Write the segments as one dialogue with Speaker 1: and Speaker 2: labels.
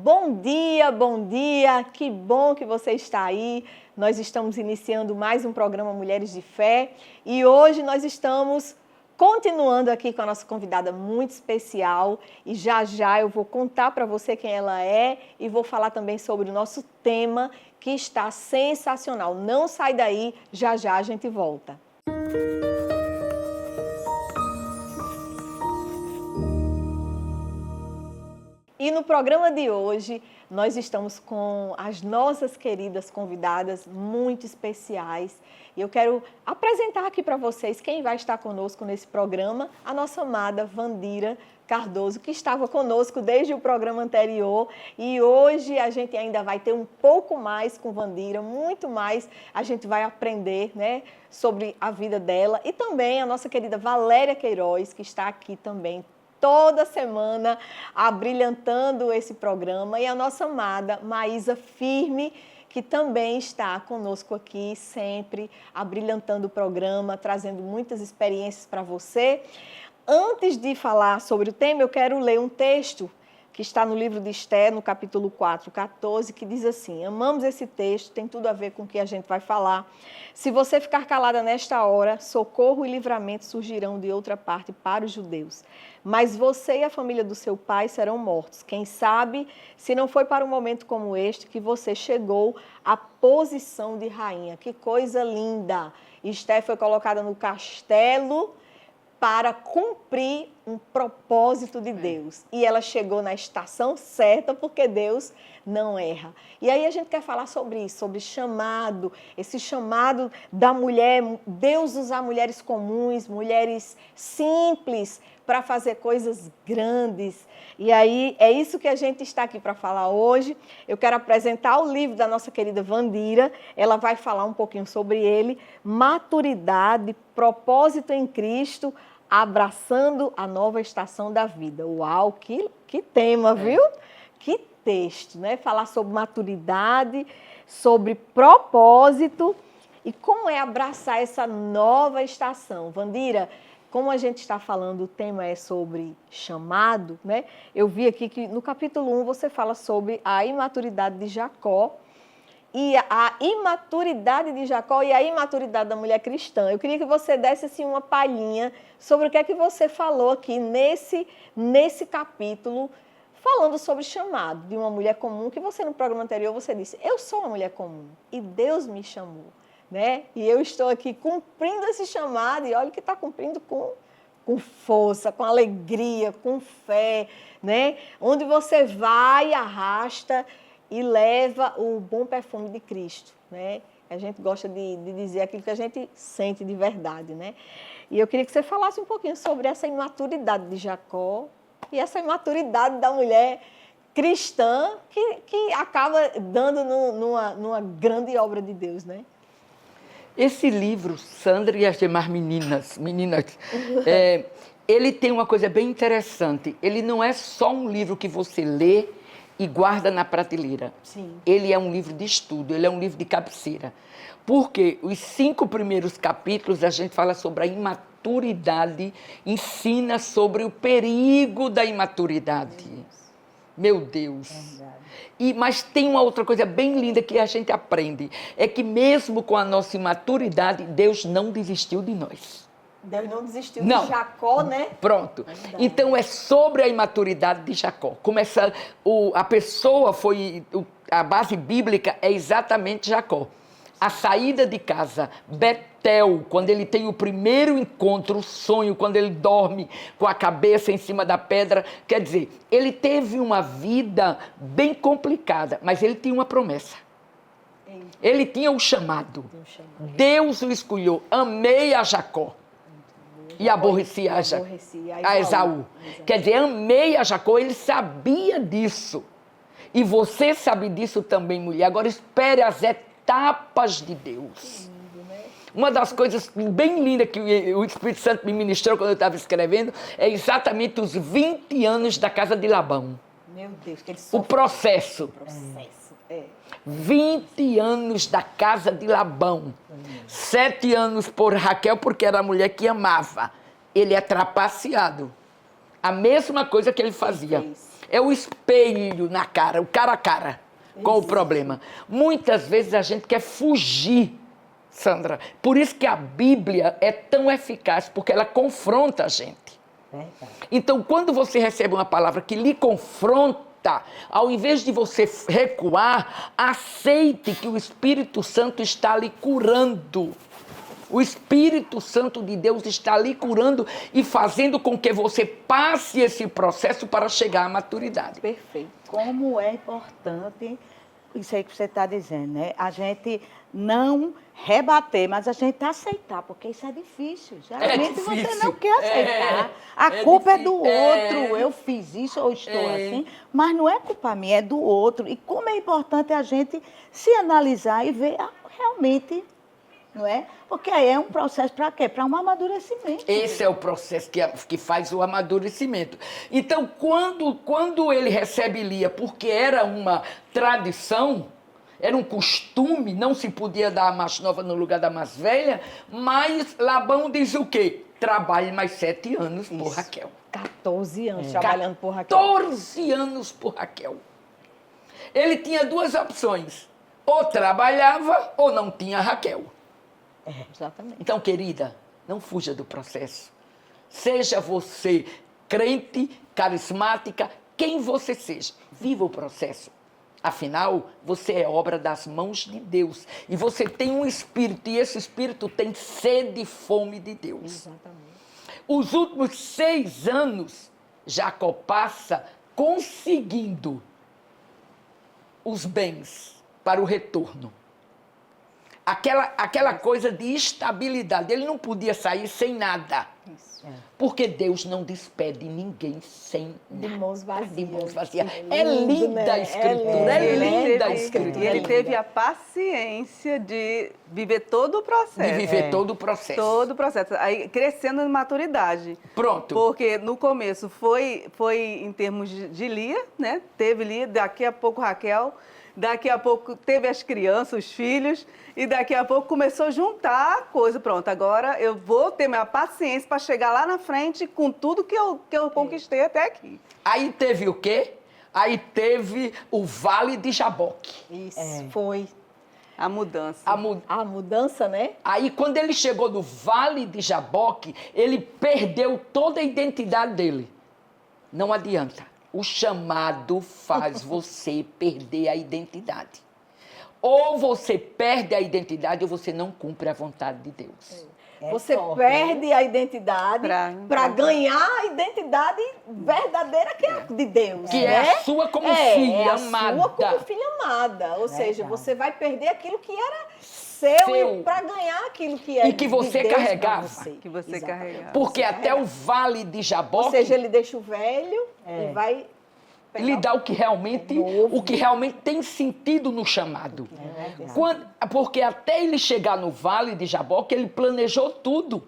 Speaker 1: Bom dia, que bom que você está aí. Nós estamos iniciando mais um programa Mulheres de Fé e hoje nós estamos continuando aqui com a nossa convidada muito especial e já eu vou contar para você quem ela é e vou falar também sobre o nosso tema que está sensacional. Não sai daí, já a gente volta. E no programa de hoje, nós estamos com as nossas queridas convidadas muito especiais. E eu quero apresentar aqui para vocês quem vai estar conosco nesse programa, a nossa amada Wandira Cardoso, que estava conosco desde o programa anterior. E hoje a gente ainda vai ter um pouco mais com Wandira, muito mais a gente vai aprender, né, sobre a vida dela. E também a nossa querida Valéria Queiroz, que está aqui também toda semana abrilhantando esse programa, e a nossa amada Maísa Firme, que também está conosco aqui sempre abrilhantando o programa, trazendo muitas experiências para você. Antes de falar sobre o tema, eu quero ler um texto que está no livro de Esther, no capítulo 4, 14, que diz assim: amamos esse texto, tem tudo a ver com o que a gente vai falar. Se você ficar calada nesta hora, socorro e livramento surgirão de outra parte para os judeus. Mas você e a família do seu pai serão mortos. Quem sabe, se não foi para um momento como este que você chegou à posição de rainha. Que coisa linda! Esther foi colocada no castelo para cumprir um propósito de Deus. E ela chegou na estação certa, porque Deus não erra. E aí a gente quer falar sobre isso, sobre chamado, esse chamado da mulher, Deus usar mulheres comuns, mulheres simples, para fazer coisas grandes. E aí é isso que a gente está aqui para falar hoje. Eu quero apresentar o livro da nossa querida Wandira. Ela vai falar um pouquinho sobre ele, Maturidade, Propósito em Cristo, abraçando a nova estação da vida. Uau, que tema, viu? Que texto, né? Falar sobre maturidade, sobre propósito e como é abraçar essa nova estação. Wandira, como a gente está falando, o tema é sobre chamado, né? Eu vi aqui que no capítulo 1 você fala sobre a imaturidade de Jacó, e a imaturidade de Jacó e a imaturidade da mulher cristã. Eu queria que você desse assim, uma palhinha sobre o que é que você falou aqui nesse capítulo, falando sobre chamado de uma mulher comum, que você no programa anterior você disse, eu sou uma mulher comum e Deus me chamou, né? E eu estou aqui cumprindo esse chamado e olha que está cumprindo com força, com alegria, com fé, né? Onde você vai, arrasta e leva o bom perfume de Cristo, né? A gente gosta de dizer aquilo que a gente sente de verdade, né? E eu queria que você falasse um pouquinho sobre essa imaturidade de Jacó e essa imaturidade da mulher cristã que acaba dando numa grande obra de Deus, né?
Speaker 2: Esse livro, Sandra e as demais meninas, ele tem uma coisa bem interessante. Ele não é só um livro que você lê e guarda na prateleira.
Speaker 1: Sim.
Speaker 2: Ele é um livro de estudo, ele é um livro de cabeceira. Porque os 5 primeiros capítulos a gente fala sobre a imaturidade, ensina sobre o perigo da imaturidade. Meu Deus. Mas tem uma outra coisa bem linda que a gente aprende, é que mesmo com a nossa imaturidade, Deus não desistiu de nós.
Speaker 1: Deus não desistiu de Jacó, né?
Speaker 2: Pronto. Então é sobre a imaturidade de Jacó. A pessoa foi, a base bíblica é exatamente Jacó. A saída de casa, Betel, quando ele tem o primeiro encontro, o sonho, quando ele dorme com a cabeça em cima da pedra, quer dizer, ele teve uma vida bem complicada, mas ele tinha uma promessa. Ele tinha um chamado. Deus o escolheu. Amei a Jacó. E aborreci a Esaú. Quer dizer, amei a Jacó, ele sabia disso. E você sabe disso também, mulher. Agora espere as etapas de Deus. Uma das coisas bem lindas que o Espírito Santo me ministrou quando eu estava escrevendo é exatamente os 20 anos da casa de Labão.
Speaker 1: Meu Deus, que ele
Speaker 2: o processo. 20 anos da casa de Labão. 7 anos por Raquel, porque era a mulher que amava. Ele é trapaceado. A mesma coisa que ele fazia. É o espelho na cara, o cara a cara com o problema. Muitas vezes a gente quer fugir, Sandra. Por isso que a Bíblia é tão eficaz, porque ela confronta a gente. Então, quando você recebe uma palavra que lhe confronta, ao invés de você recuar, aceite que o Espírito Santo está lhe curando. O Espírito Santo de Deus está lhe curando e fazendo com que você passe esse processo para chegar à maturidade.
Speaker 1: Perfeito.
Speaker 3: Como é importante isso aí que você está dizendo, né? A gente não rebater, mas a gente aceitar, porque isso é difícil. Geralmente você
Speaker 2: difícil.
Speaker 3: não quer aceitar. A culpa é do outro. Eu fiz isso ou estou assim, mas não é culpa minha, é do outro. E como é importante a gente se analisar e ver realmente, não é? Porque aí é um processo para quê? Para um amadurecimento.
Speaker 2: Esse é o processo que faz o amadurecimento. Então, quando ele recebe Lia, porque era uma tradição, era um costume, não se podia dar a mais nova no lugar da mais velha, mas Labão diz o quê? Trabalhe mais 7 anos por Raquel.
Speaker 1: 14 anos trabalhando por Raquel.
Speaker 2: 14 anos por Raquel. Ele tinha 2 opções. Ou trabalhava ou não tinha Raquel.
Speaker 1: Exatamente.
Speaker 2: Então, querida, não fuja do processo. Seja você crente, carismática, quem você seja. Viva o processo. Afinal, você é obra das mãos de Deus. E você tem um espírito, e esse espírito tem sede e fome de Deus.
Speaker 1: Exatamente.
Speaker 2: Os últimos 6 anos, Jacó passa conseguindo os bens para o retorno. Aquela coisa de estabilidade. Ele não podia sair sem nada.
Speaker 1: Isso.
Speaker 2: Porque Deus não despede ninguém sem
Speaker 1: De
Speaker 2: nada.
Speaker 1: mãos vazias.
Speaker 2: De mãos vazias.
Speaker 1: É
Speaker 2: É
Speaker 1: lindo,
Speaker 2: linda
Speaker 1: né?
Speaker 2: a escritura.
Speaker 1: É
Speaker 2: É linda a
Speaker 1: lindo.
Speaker 2: escritura.
Speaker 4: E ele
Speaker 1: linda.
Speaker 4: teve a paciência de viver todo o processo.
Speaker 2: De viver todo o processo.
Speaker 4: Todo o processo. Aí, crescendo em maturidade.
Speaker 2: Pronto.
Speaker 4: Porque no começo foi em termos de Lia, né? Teve Lia, daqui a pouco Raquel, daqui a pouco teve as crianças, os filhos, e daqui a pouco começou a juntar a coisa. Pronto, agora eu vou ter minha paciência para chegar lá na frente com tudo que eu conquistei até aqui.
Speaker 2: Aí teve o quê? Aí teve o Vale de Jaboque.
Speaker 1: Isso, foi.
Speaker 4: A mudança.
Speaker 1: A mudança, né?
Speaker 2: Aí, quando ele chegou no Vale de Jaboque, ele perdeu toda a identidade dele. Não adianta. O chamado faz você perder a identidade. Ou você perde a identidade ou você não cumpre a vontade de Deus.
Speaker 1: Você perde a identidade para ganhar a identidade verdadeira que é de Deus.
Speaker 2: Que
Speaker 1: né?
Speaker 2: é a sua como filha amada.
Speaker 1: A sua como filha amada. Ou seja, você vai perder aquilo que era seu para ganhar aquilo que é
Speaker 2: e que você
Speaker 1: de Deus
Speaker 2: carregava.
Speaker 1: Você.
Speaker 4: Que você
Speaker 1: Exatamente.
Speaker 4: carregava.
Speaker 2: Porque até o Vale de Jaboque...
Speaker 1: Ou seja, ele deixa o velho e vai...
Speaker 2: lhe dá o que realmente tem sentido no chamado. Porque até ele chegar no Vale de Jaboque, ele planejou tudo.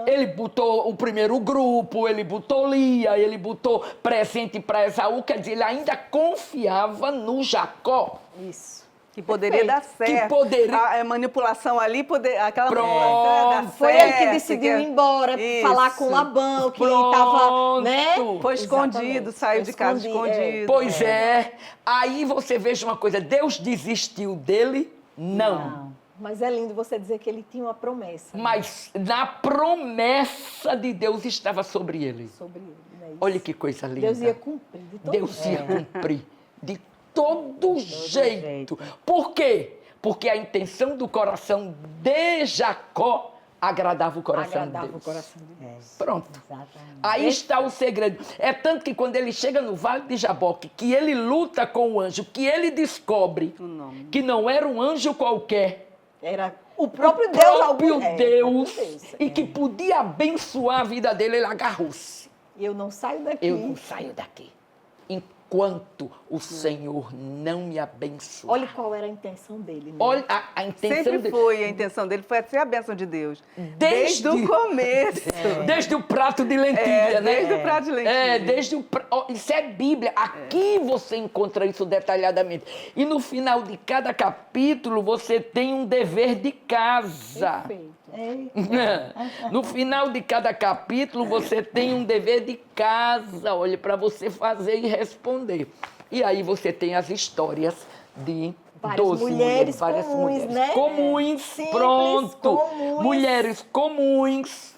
Speaker 2: Ele botou o primeiro grupo, ele botou Lia, ele botou presente para Esaú, quer dizer, ele ainda confiava no Jacó.
Speaker 1: Isso.
Speaker 4: Que poderia dar certo.
Speaker 2: Que poderia...
Speaker 4: A manipulação ali, aquela
Speaker 2: Pronto.
Speaker 1: Foi ele que decidiu ir embora, falar com Labão, que estava, né?
Speaker 4: Foi escondido, saiu de casa escondido.
Speaker 2: Pois é. Aí você veja uma coisa, Deus desistiu dele? Não.
Speaker 1: Mas é lindo você dizer que ele tinha uma promessa.
Speaker 2: Mas na promessa de Deus estava sobre ele.
Speaker 1: Sobre ele, né? Isso.
Speaker 2: Olha que coisa linda.
Speaker 1: Deus ia cumprir de todo
Speaker 2: Deus ia cumprir de todo jeito. Por quê? Porque a intenção do coração de Jacó agradava o coração de Deus.
Speaker 1: O coração de Deus.
Speaker 2: Pronto.
Speaker 3: Exatamente.
Speaker 2: Aí está o segredo. É tanto que quando ele chega no Vale de Jaboque, que ele luta com o anjo, que ele descobre que não era um anjo qualquer.
Speaker 1: Era o próprio
Speaker 2: Deus. E que podia abençoar a vida dele, ele agarrou-se.
Speaker 1: Eu não saio daqui.
Speaker 2: Eu não saio daqui enquanto o Senhor não me abençoar.
Speaker 1: Olha qual era a intenção dele. Né?
Speaker 2: Olha a intenção
Speaker 4: Sempre
Speaker 2: dele.
Speaker 4: foi a intenção dele, foi ser a bênção de Deus.
Speaker 2: Desde
Speaker 4: o começo.
Speaker 2: Desde o prato de lentilha, né?
Speaker 4: Desde o prato de lentilha.
Speaker 2: Desde o isso é Bíblia. Aqui você encontra isso detalhadamente. E no final de cada capítulo você tem um dever de casa.
Speaker 1: Perfeito.
Speaker 2: No final de cada capítulo, você tem um dever de casa, olha, para você fazer e responder. E aí você tem as histórias de
Speaker 1: várias
Speaker 2: 12
Speaker 1: mulheres
Speaker 2: várias
Speaker 1: comuns,
Speaker 2: mulheres
Speaker 1: né?
Speaker 2: comuns,
Speaker 1: Simples,
Speaker 2: pronto.
Speaker 1: comuns.
Speaker 2: Mulheres comuns.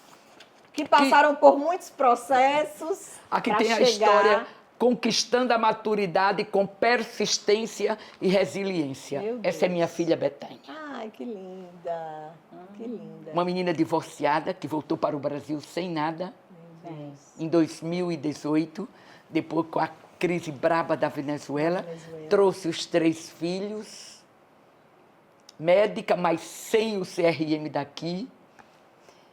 Speaker 1: Que passaram por muitos processos.
Speaker 2: Aqui
Speaker 1: pra
Speaker 2: tem a
Speaker 1: chegar.
Speaker 2: história conquistando a maturidade com persistência e resiliência.
Speaker 1: Meu
Speaker 2: Essa é
Speaker 1: Deus.
Speaker 2: minha filha Betânia.
Speaker 1: Ai, que linda. Que linda.
Speaker 2: Uma menina divorciada que voltou para o Brasil sem nada em 2018, depois com a crise braba da Venezuela, trouxe os 3 filhos, médica, mas sem o CRM daqui.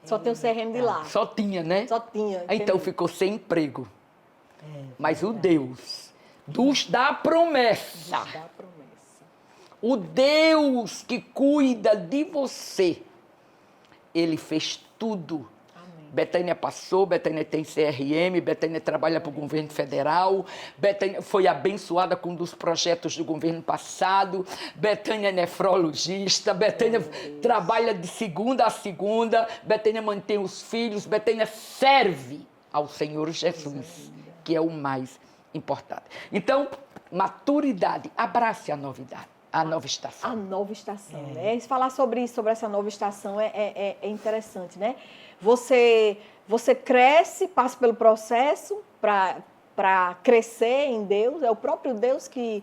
Speaker 1: Só tem o CRM de lá.
Speaker 2: Só tinha, né?
Speaker 1: Só tinha.
Speaker 2: Então
Speaker 1: entendi.
Speaker 2: ficou sem emprego. Mas o Deus da promessa,
Speaker 1: Dá promessa.
Speaker 2: o Deus que cuida de você, Ele fez tudo.
Speaker 1: Amém.
Speaker 2: Betânia passou, Betânia tem CRM, Betânia trabalha para o governo federal, Betânia foi abençoada com um dos projetos do governo passado, Betânia é nefrologista, Betânia trabalha de segunda a segunda, Betânia mantém os filhos, Betânia serve ao Senhor Jesus, que é o mais importante. Então, maturidade, abrace a novidade, a nova estação.
Speaker 1: A nova estação, né? Falar sobre isso, sobre essa nova estação é interessante, né? Você cresce, passa pelo processo para crescer em Deus, é o próprio Deus que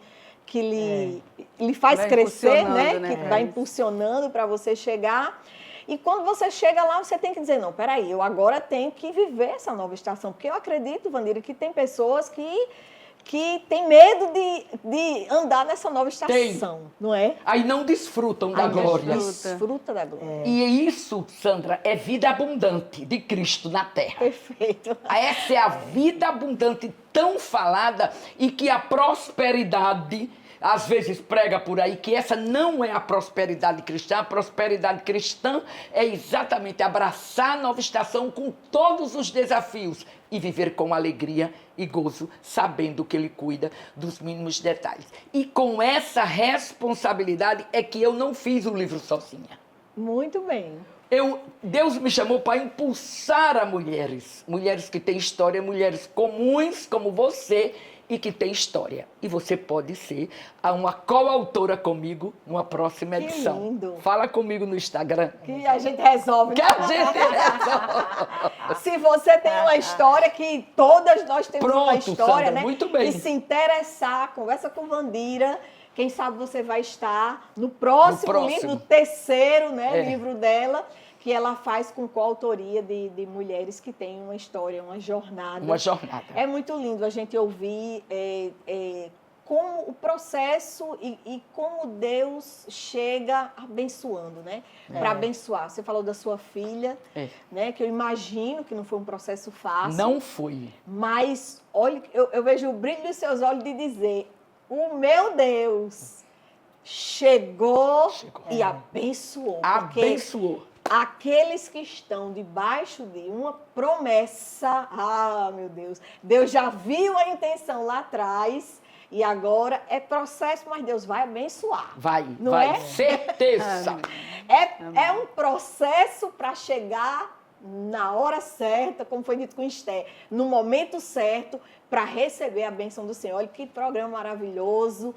Speaker 1: lhe faz
Speaker 4: Vai
Speaker 1: crescer, né?
Speaker 4: impulsionando, né?
Speaker 1: Que vai impulsionando para você chegar. E quando você chega lá, você tem que dizer, não, peraí, eu agora tenho que viver essa nova estação. Porque eu acredito, Wandira, que tem pessoas que têm medo de andar nessa nova estação, não é?
Speaker 2: Aí não desfrutam da
Speaker 1: Aí
Speaker 2: glória.
Speaker 1: desfruta da glória.
Speaker 2: E isso, Sandra, é vida abundante de Cristo na terra.
Speaker 1: Perfeito.
Speaker 2: Essa é a vida abundante tão falada e que a prosperidade, às vezes prega por aí, que essa não é a prosperidade cristã. A prosperidade cristã é exatamente abraçar a nova estação com todos os desafios e viver com alegria e gozo, sabendo que Ele cuida dos mínimos detalhes. E com essa responsabilidade é que eu não fiz o livro sozinha.
Speaker 1: Muito bem.
Speaker 2: Deus me chamou para impulsar a mulheres que têm história, mulheres comuns como você e que têm história. E você pode ser uma coautora comigo numa próxima
Speaker 1: Que
Speaker 2: edição.
Speaker 1: lindo.
Speaker 2: Fala comigo no Instagram.
Speaker 1: Que a gente resolve.
Speaker 2: Que
Speaker 1: né?
Speaker 2: a gente resolve.
Speaker 1: Se você tem uma história, que todas nós temos uma
Speaker 2: Pronto,
Speaker 1: história,
Speaker 2: Sandra,
Speaker 1: né?
Speaker 2: muito bem.
Speaker 1: E se interessar, conversa com Wandira. Quem sabe você vai estar no próximo livro, no terceiro, né, livro dela, que ela faz com coautoria de mulheres que têm uma história, uma jornada.
Speaker 2: Uma jornada.
Speaker 1: É muito lindo a gente ouvir como o processo e como Deus chega abençoando, né? Para abençoar. Você falou da sua filha, né? Que eu imagino que não foi um processo fácil.
Speaker 2: Não foi.
Speaker 1: Mas, olha, eu vejo o brilho dos seus olhos de dizer, o meu Deus chegou. E abençoou.
Speaker 2: Abençoou.
Speaker 1: Aqueles que estão debaixo de uma promessa, meu Deus, Deus já viu a intenção lá atrás e agora é processo, mas Deus vai abençoar.
Speaker 2: Vai,
Speaker 1: não
Speaker 2: vai,
Speaker 1: é?
Speaker 2: certeza.
Speaker 1: É um processo para chegar na hora certa, como foi dito com Esther, no momento certo, para receber a bênção do Senhor. Olha que programa maravilhoso.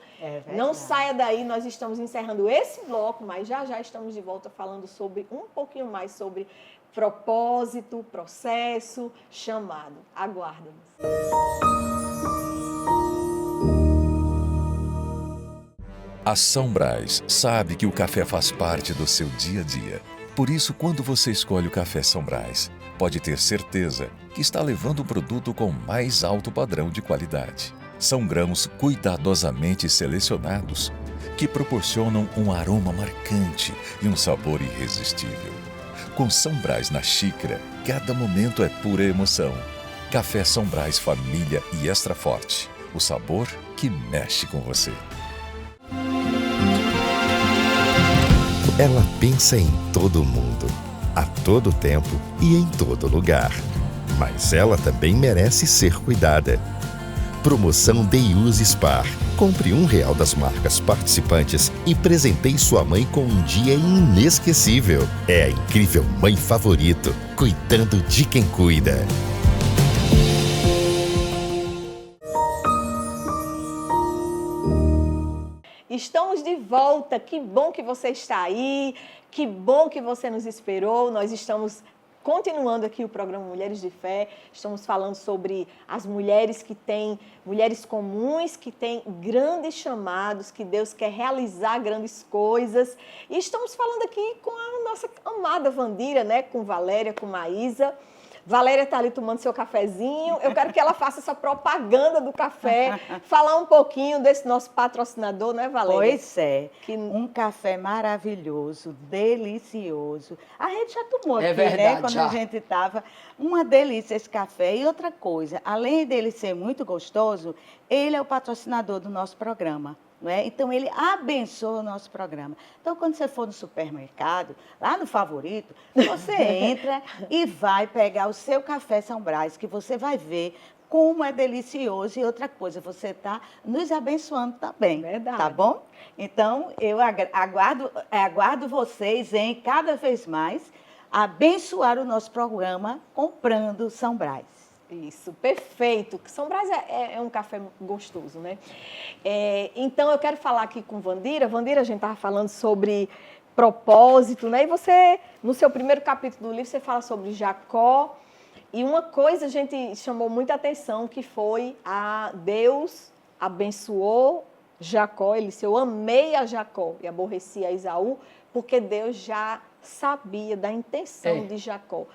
Speaker 1: Não saia daí, nós estamos encerrando esse bloco, mas já estamos de volta falando sobre um pouquinho mais sobre propósito, processo, chamado. Aguarda-nos.
Speaker 5: A São Brás sabe que o café faz parte do seu dia a dia. Por isso, quando você escolhe o café São Brás, pode ter certeza que está levando um produto com mais alto padrão de qualidade. São grãos cuidadosamente selecionados que proporcionam um aroma marcante e um sabor irresistível. Com São Brás na xícara, cada momento é pura emoção. Café São Brás Família e Extra Forte. O sabor que mexe com você.
Speaker 6: Ela pensa em todo mundo, a todo tempo e em todo lugar. Mas ela também merece ser cuidada. Promoção Day Use Spar. Compre R$1 das marcas participantes e presenteie sua mãe com um dia inesquecível. É a incrível Mãe Favorito, cuidando de quem cuida.
Speaker 1: Estamos de volta, que bom que você está aí, que bom que você nos esperou. Nós estamos continuando aqui o programa Mulheres de Fé, estamos falando sobre as mulheres mulheres comuns, que têm grandes chamados, que Deus quer realizar grandes coisas. E estamos falando aqui com a nossa amada Wandira, né? Com Valéria, com Maísa. Valéria está ali tomando seu cafezinho. Eu quero que ela faça essa propaganda do café, falar um pouquinho desse nosso patrocinador, né, Valéria?
Speaker 3: Pois é, um café maravilhoso, delicioso. A gente já tomou aqui,
Speaker 2: verdade,
Speaker 3: né, quando
Speaker 2: já.
Speaker 3: a gente estava. Uma delícia esse café. E outra coisa, além dele ser muito gostoso, ele é o patrocinador do nosso programa. Não é? Então, ele abençoa o nosso programa. Então, quando você for no supermercado, lá no Favorito, você entra e vai pegar o seu café São Brás, que você vai ver como é delicioso. E outra coisa, você está nos abençoando também.
Speaker 1: Verdade.
Speaker 3: Tá bom? Então, eu aguardo vocês em, cada vez mais, abençoar o nosso programa comprando São Brás.
Speaker 1: Isso, perfeito. São Brás é um café gostoso, né? Então, eu quero falar aqui com Wandira. Wandira, a gente estava falando sobre propósito, né? E você, no seu primeiro capítulo do livro, você fala sobre Jacó. E uma coisa a gente chamou muita atenção, que foi Deus abençoou Jacó. Ele disse, eu amei a Jacó e aborreci a Esaú, porque Deus já sabia da intenção de Jacó,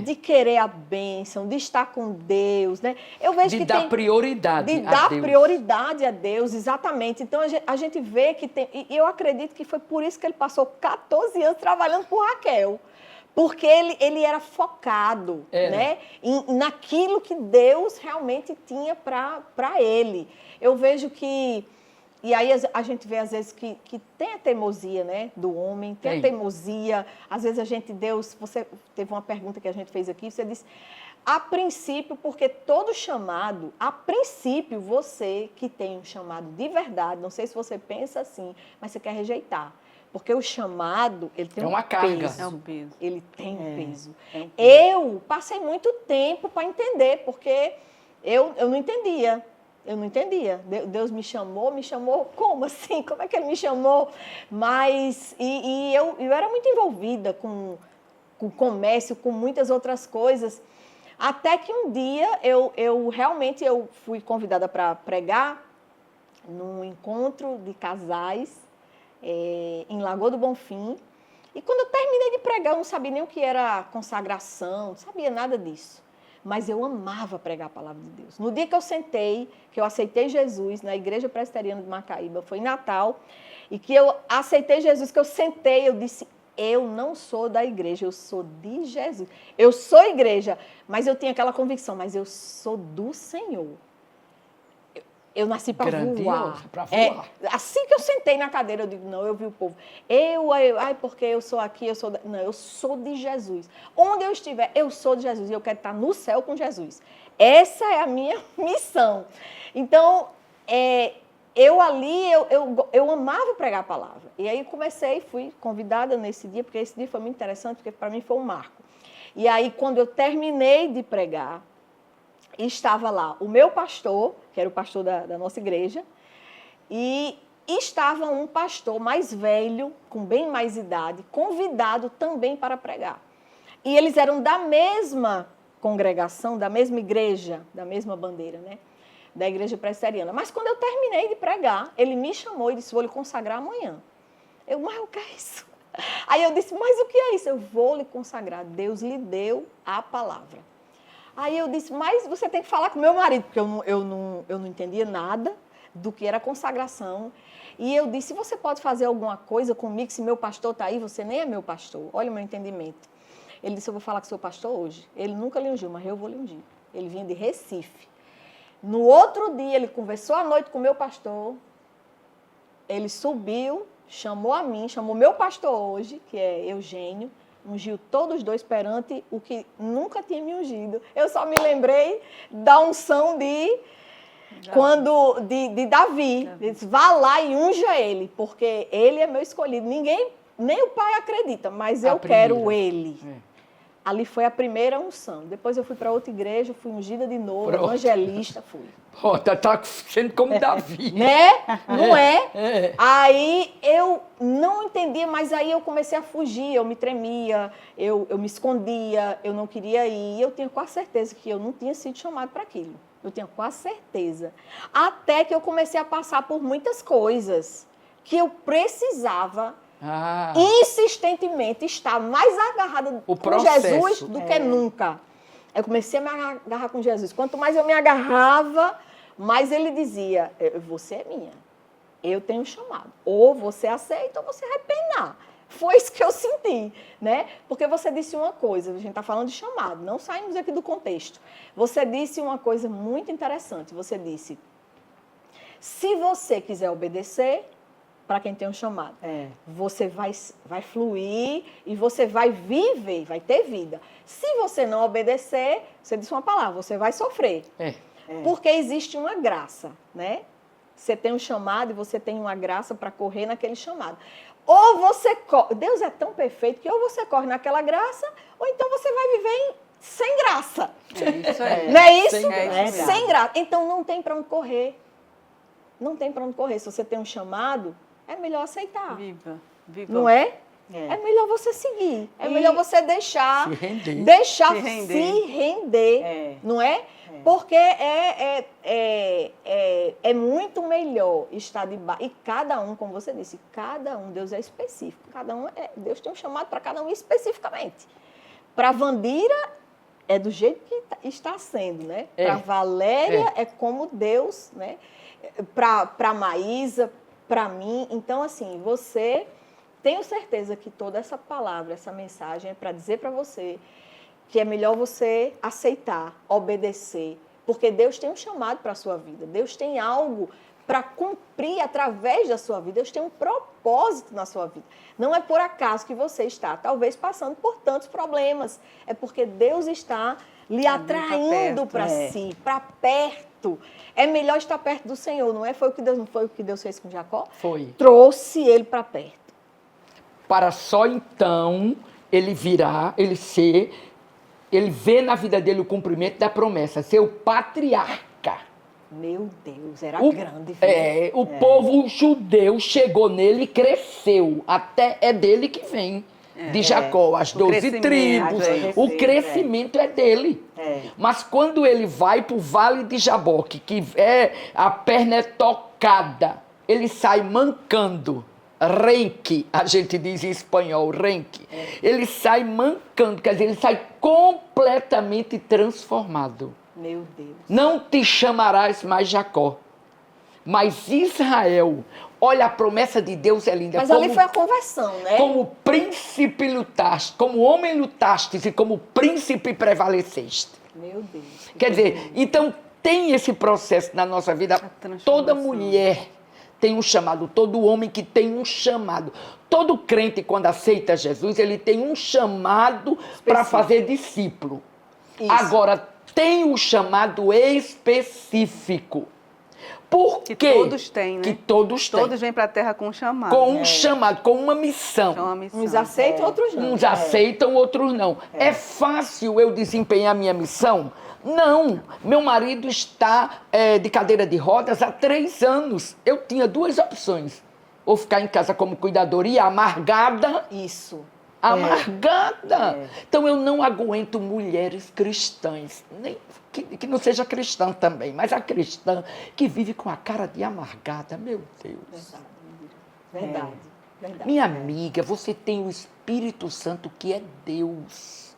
Speaker 1: de querer a bênção, de estar com Deus, né? Eu vejo
Speaker 2: de dar prioridade a Deus. De
Speaker 1: dar prioridade a Deus, exatamente. Então, a gente vê que tem... E eu acredito que foi por isso que ele passou 14 anos trabalhando por Raquel. Porque ele era focado, né? Naquilo que Deus realmente tinha para ele. Eu vejo que... E aí a gente vê, às vezes, que tem a teimosia, né, do homem, tem a teimosia. Às vezes você teve uma pergunta que a gente fez aqui, você disse, a princípio, porque todo chamado, a princípio, você que tem um chamado de verdade, não sei se você pensa assim, mas você quer rejeitar. Porque o chamado, ele tem
Speaker 2: uma carga.
Speaker 1: Peso.
Speaker 4: É um peso.
Speaker 1: Ele tem um peso.
Speaker 3: É um peso.
Speaker 1: Eu passei muito tempo para entender, porque eu não entendia. Eu não entendia. Deus me chamou como assim? Como é que ele me chamou? Mas, eu era muito envolvida com comércio, com muitas outras coisas, até que um dia eu realmente fui convidada para pregar num encontro de casais em Lagoa do Bonfim. E quando eu terminei de pregar, eu não sabia nem o que era consagração, não sabia nada disso. Mas eu amava pregar a palavra de Deus. No dia que eu sentei, que eu aceitei Jesus na Igreja Presbiteriana de Macaíba, foi em Natal, e que eu aceitei Jesus, que eu sentei, eu disse, eu não sou da igreja, eu sou de Jesus. Eu sou igreja, mas eu tinha aquela convicção, mas eu sou do Senhor. Eu nasci para voar.
Speaker 2: Para voar.
Speaker 1: Assim que eu sentei na cadeira, eu digo, não, eu vi o povo. Porque eu sou aqui, não, eu sou de Jesus. Onde eu estiver, eu sou de Jesus. E eu quero estar no céu com Jesus. Essa é a minha missão. Então, eu amava pregar a palavra. E aí fui convidada nesse dia, porque esse dia foi muito interessante, porque para mim foi um marco. E aí, quando eu terminei de pregar, estava lá o meu pastor, que era o pastor da nossa igreja, e estava um pastor mais velho, com bem mais idade, convidado também para pregar. E eles eram da mesma congregação, da mesma igreja, da mesma bandeira, né? Da igreja presbiteriana. Mas quando eu terminei de pregar, ele me chamou e disse, vou lhe consagrar amanhã. Mas o que é isso? Aí eu disse, mas o que é isso? Eu vou lhe consagrar. Deus lhe deu a palavra. Aí eu disse, mas você tem que falar com meu marido, porque eu não entendia nada do que era consagração. E eu disse, você pode fazer alguma coisa comigo, se meu pastor está aí, você nem é meu pastor. Olha o meu entendimento. Ele disse, eu vou falar com o seu pastor hoje. Ele nunca lhe ungiu, mas eu vou lhe ungir. Ele vinha de Recife. No outro dia, ele conversou à noite com o meu pastor. Ele subiu, chamou a mim, chamou meu pastor hoje, que é Eugênio, ungiu todos os dois perante o que nunca tinha me ungido. Eu só me lembrei da unção de Davi. Ele disse, vá lá e unja ele, porque ele é meu escolhido. Ninguém, nem o pai acredita, mas eu quero ele. Ali foi a primeira unção. Depois eu fui para outra igreja, fui ungida de novo, evangelista, fui.
Speaker 2: Tá sendo como Davi.
Speaker 1: Né? Não é? Aí eu não entendia, mas aí eu comecei a fugir, eu me tremia, eu me escondia, eu não queria ir. E eu tinha quase certeza que eu não tinha sido chamado para aquilo. Eu tinha quase certeza. Até que eu comecei a passar por muitas coisas que eu precisava insistentemente estar mais agarrada com Jesus do que nunca. Eu comecei a me agarrar com Jesus. Quanto mais eu me agarrava, mais ele dizia, você é minha, eu tenho chamado. Ou você aceita ou você vai penar. Foi isso que eu senti, né? Porque você disse uma coisa, a gente está falando de chamado, não saímos aqui do contexto. Você disse uma coisa muito interessante, você disse, se você quiser obedecer, para quem tem um chamado, você vai fluir e você vai viver, vai ter vida. Se você não obedecer, você disse uma palavra, você vai sofrer. Porque existe uma graça, né? Você tem um chamado e você tem uma graça para correr naquele chamado. Ou você corre, Deus é tão perfeito que ou você corre naquela graça, ou então você vai viver sem graça.
Speaker 4: É isso aí.
Speaker 1: Não é isso?
Speaker 3: Sem
Speaker 1: graça. Então não tem para onde correr. Não tem para onde correr. Se você tem um chamado, é melhor aceitar.
Speaker 4: Viva.
Speaker 1: Não é? É melhor você seguir. É melhor você deixar.
Speaker 2: Se render.
Speaker 1: Deixar
Speaker 4: Se render.
Speaker 1: se render. Não é? Porque é muito melhor estar debaixo. E cada um, como você disse, cada um, Deus é específico. Deus tem um chamado para cada um especificamente. Para Vandira é do jeito que está sendo, né? Para Valéria é como Deus, né? Para Maísa, para mim. Então, assim, você, tenho certeza que toda essa palavra, essa mensagem é para dizer para você que é melhor você aceitar, obedecer, porque Deus tem um chamado para a sua vida, Deus tem algo para cumprir através da sua vida, Deus tem um propósito na sua vida. Não é por acaso que você está, talvez, passando por tantos problemas, é porque Deus está lhe atraindo para si, para perto. É melhor estar perto do Senhor, não é? Não foi o que Deus fez com Jacó?
Speaker 2: Foi.
Speaker 1: Trouxe ele para perto.
Speaker 2: Para só então ele virar, ele vê na vida dele o cumprimento da promessa, ser o patriarca.
Speaker 1: Meu Deus, era grande.
Speaker 2: O povo judeu chegou nele e cresceu. Até é dele que vem. De Jacó, as 12 tribos. O crescimento é dele. Mas quando ele vai para o Vale de Jaboque, que a perna é tocada, ele sai mancando. Renque, a gente diz em espanhol, renque. Ele sai mancando, quer dizer, ele sai completamente transformado.
Speaker 1: Meu Deus.
Speaker 2: Não te chamarás mais Jacó, mas Israel. Olha, a promessa de Deus é linda.
Speaker 1: Mas ali foi a conversão, né?
Speaker 2: Como príncipe lutaste, como homem lutastes e como príncipe prevaleceste.
Speaker 1: Meu Deus.
Speaker 2: Quer dizer, então tem esse processo na nossa vida. Toda mulher tem um chamado, todo homem que tem um chamado. Todo crente, quando aceita Jesus, ele tem um chamado para fazer discípulo. Isso. Agora, tem o chamado específico. Por quê?
Speaker 4: Que todos têm, né?
Speaker 2: Que todos têm.
Speaker 4: Todos vêm para a Terra com um chamado.
Speaker 2: Com um chamado, com uma missão.
Speaker 4: Com uma missão.
Speaker 1: Uns aceitam, outros não.
Speaker 2: Uns aceitam, outros não. É fácil eu desempenhar minha missão? Não. Meu marido está de cadeira de rodas há 3 anos. Eu tinha 2 opções. Ou ficar em casa como cuidadora e amargada.
Speaker 1: Isso.
Speaker 2: Amargada. Então eu não aguento mulheres cristãs. Nem que não seja cristã também, mas a cristã que vive com a cara de amargada. Meu Deus.
Speaker 1: Verdade.
Speaker 2: Minha amiga, você tem o Espírito Santo que é Deus.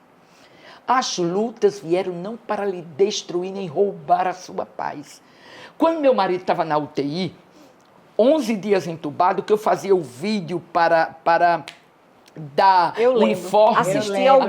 Speaker 2: As lutas vieram não para lhe destruir nem roubar a sua paz. Quando meu marido estava na UTI, 11 dias entubado, que eu fazia o vídeo para dar o uniforme.
Speaker 1: Assisti ao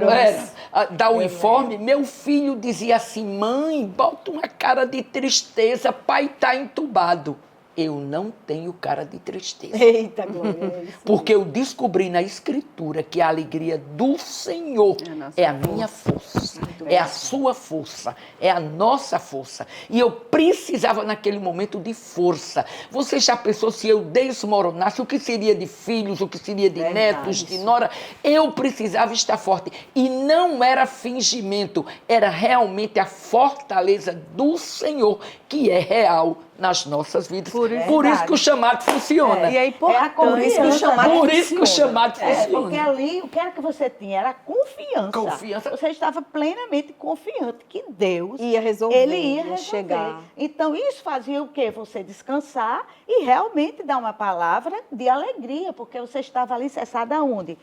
Speaker 2: dar o uniforme, meu filho dizia assim, mãe, bota uma cara de tristeza, pai está entubado. Eu não tenho cara de tristeza.
Speaker 1: Eita, glória.
Speaker 2: Porque eu descobri na Escritura que a alegria do Senhor é a minha força. É a sua força, é a nossa força. E eu precisava naquele momento de força. Você já pensou se eu desmoronasse, o que seria de filhos, o que seria de netos, de nora? Eu precisava estar forte. E não era fingimento, era realmente a fortaleza do Senhor, que é real nas nossas vidas. Por isso que o chamado funciona.
Speaker 4: E é importante.
Speaker 3: Por isso que o chamado
Speaker 2: Por isso que o chamado
Speaker 3: Porque
Speaker 2: funciona.
Speaker 3: ali, o que era que você tinha? Era confiança.
Speaker 2: Confiança.
Speaker 3: Você estava plenamente confiante que Deus
Speaker 1: Ia resolver,
Speaker 3: ele ia
Speaker 1: ia
Speaker 3: resolver.
Speaker 1: chegar.
Speaker 3: Então, isso fazia o quê? Você descansar e realmente dar uma palavra de alegria, porque você estava ali cessada aonde?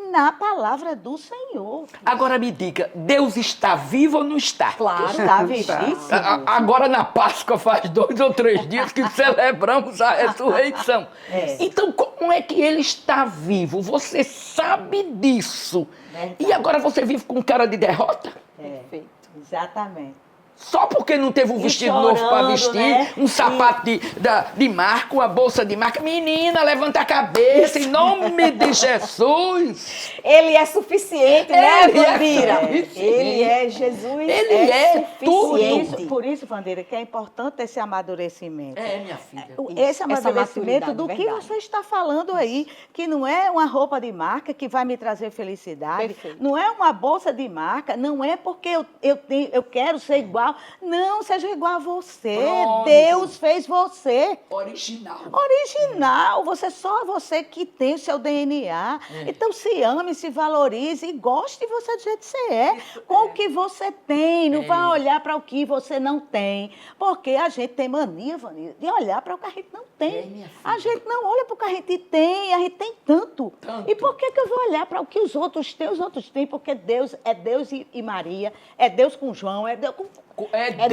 Speaker 3: Na palavra do Senhor.
Speaker 2: Agora me diga, Deus está vivo ou não está?
Speaker 1: Claro.
Speaker 3: Está vivíssimo.
Speaker 2: Agora na Páscoa faz 2 ou 3 dias que celebramos a ressurreição. Então como é que ele está vivo? Você sabe disso. E agora você vive com cara de derrota?
Speaker 1: Perfeito.
Speaker 3: Exatamente.
Speaker 2: Só porque não teve um
Speaker 3: E
Speaker 2: vestido novo para
Speaker 3: chorando,
Speaker 2: vestir,
Speaker 3: né?
Speaker 2: um sapato de marca, uma bolsa de marca. Menina, levanta a cabeça em nome de Jesus.
Speaker 1: Ele é suficiente, né,
Speaker 2: Ele é
Speaker 1: Vandira?
Speaker 2: suficiente.
Speaker 1: Ele é Jesus.
Speaker 2: Ele é
Speaker 1: suficiente.
Speaker 3: Por isso, Vandeira, que é importante esse amadurecimento.
Speaker 2: Minha filha.
Speaker 3: Esse
Speaker 1: Essa
Speaker 3: amadurecimento
Speaker 1: maturidade,
Speaker 3: do que
Speaker 1: verdade.
Speaker 3: você está falando aí, que não é uma roupa de marca que vai me trazer felicidade,
Speaker 1: Perfeito.
Speaker 3: não é uma bolsa de marca, não é porque eu quero ser igual. Não, seja igual a você.
Speaker 2: Pronto.
Speaker 3: Deus fez você. Original, só você que tem o seu DNA. Então se ame, se valorize e goste de você do jeito que você é, com o que você tem. Não vai olhar para o que você não tem. Porque a gente tem mania, Vanessa, de olhar para o que a gente não tem.
Speaker 2: minha filha.
Speaker 3: A gente não olha para o que a gente tem tanto. E por que eu vou olhar para o que os outros têm? Os outros têm porque Deus é Deus e Maria, é Deus com João, é Deus com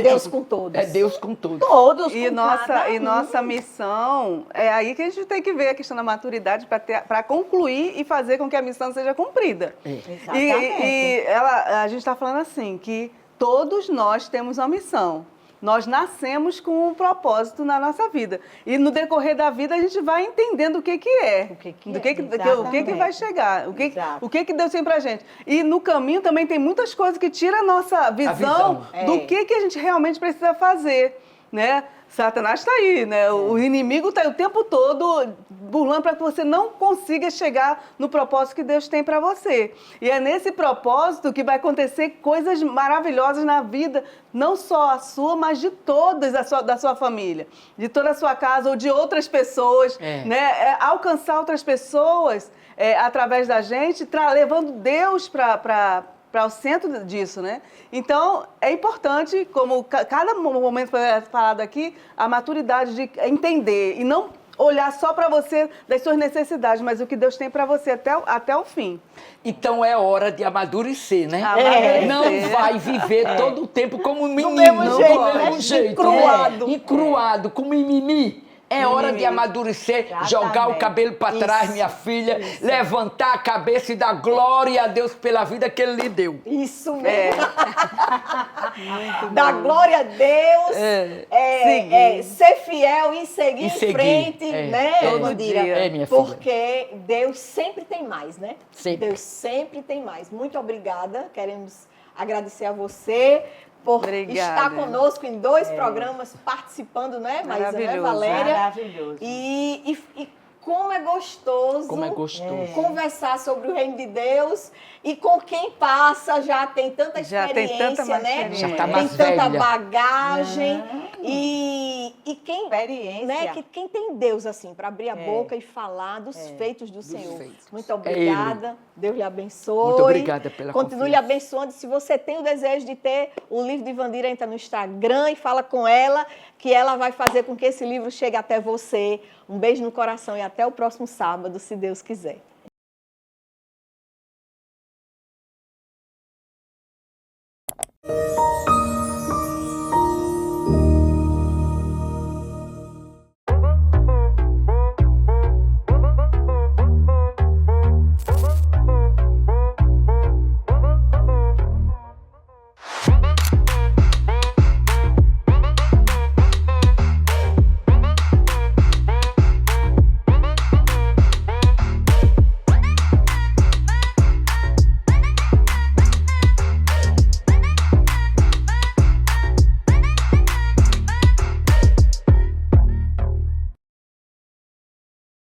Speaker 1: Deus com todos.
Speaker 2: É Deus com todos.
Speaker 3: todos.
Speaker 4: E
Speaker 3: com cada um.
Speaker 4: nossa missão, é aí que a gente tem que ver a questão da maturidade para concluir e fazer com que a missão seja cumprida.
Speaker 3: Exatamente.
Speaker 4: A gente está falando assim, que todos nós temos uma missão. Nós nascemos com um propósito na nossa vida. E no decorrer da vida a gente vai entendendo o que é. O que vai chegar. O que Deus tem pra gente. E no caminho também tem muitas coisas que tiram a nossa visão do que a gente realmente precisa fazer, né? Satanás está aí, né? O inimigo está aí o tempo todo burlando para que você não consiga chegar no propósito que Deus tem para você. E é nesse propósito que vai acontecer coisas maravilhosas na vida, não só a sua, mas de todas da sua família, de toda a sua casa ou de outras pessoas, né? Alcançar outras pessoas através da gente, levando Deus para o centro disso, né? Então, é importante, como cada momento foi falado aqui, a maturidade de entender e não olhar só para você das suas necessidades, mas o que Deus tem para você até o fim.
Speaker 2: Então é hora de amadurecer, né?
Speaker 4: Amadurecer.
Speaker 2: Não vai viver todo o tempo como um menino.
Speaker 1: mesmo jeito,
Speaker 2: encruado.
Speaker 1: né?
Speaker 2: Encruado, com mimimi. É hora de amadurecer, jogar o cabelo para trás, minha filha, levantar a cabeça e dar glória a Deus pela vida que Ele lhe deu.
Speaker 1: Isso mesmo. Dar glória a Deus, ser fiel e seguir em frente, né,
Speaker 4: Todo
Speaker 1: Vandira?
Speaker 4: dia.
Speaker 2: Minha filha.
Speaker 1: Porque Deus sempre tem mais, né?
Speaker 2: Sempre.
Speaker 1: Deus sempre tem mais. Muito obrigada. Queremos agradecer a você por
Speaker 4: Obrigada.
Speaker 1: estar conosco em 2 programas, participando, né, Maísa, né,
Speaker 4: Maravilhoso.
Speaker 1: Valéria?
Speaker 3: Maravilhoso.
Speaker 1: E como é gostoso,
Speaker 2: Como é gostoso.
Speaker 1: conversar sobre o reino de Deus e com quem passa já tem tanta
Speaker 4: Já
Speaker 1: experiência,
Speaker 4: tem tanta mais
Speaker 1: né?
Speaker 4: experiência.
Speaker 2: Já tá
Speaker 1: tem
Speaker 2: mais
Speaker 1: tanta
Speaker 2: velha.
Speaker 1: bagagem e quem,
Speaker 3: Experiência.
Speaker 1: né, quem tem Deus assim para abrir a boca e falar dos feitos do Senhor.
Speaker 2: feitos.
Speaker 1: Muito obrigada. Deus lhe abençoe.
Speaker 2: Muito obrigada pela
Speaker 1: Continue lhe
Speaker 2: confiança.
Speaker 1: abençoando. Se você tem o desejo de ter o livro de Vandira, entra no Instagram e fala com ela, que ela vai fazer com que esse livro chegue até você. Um beijo no coração e até o próximo sábado, se Deus quiser.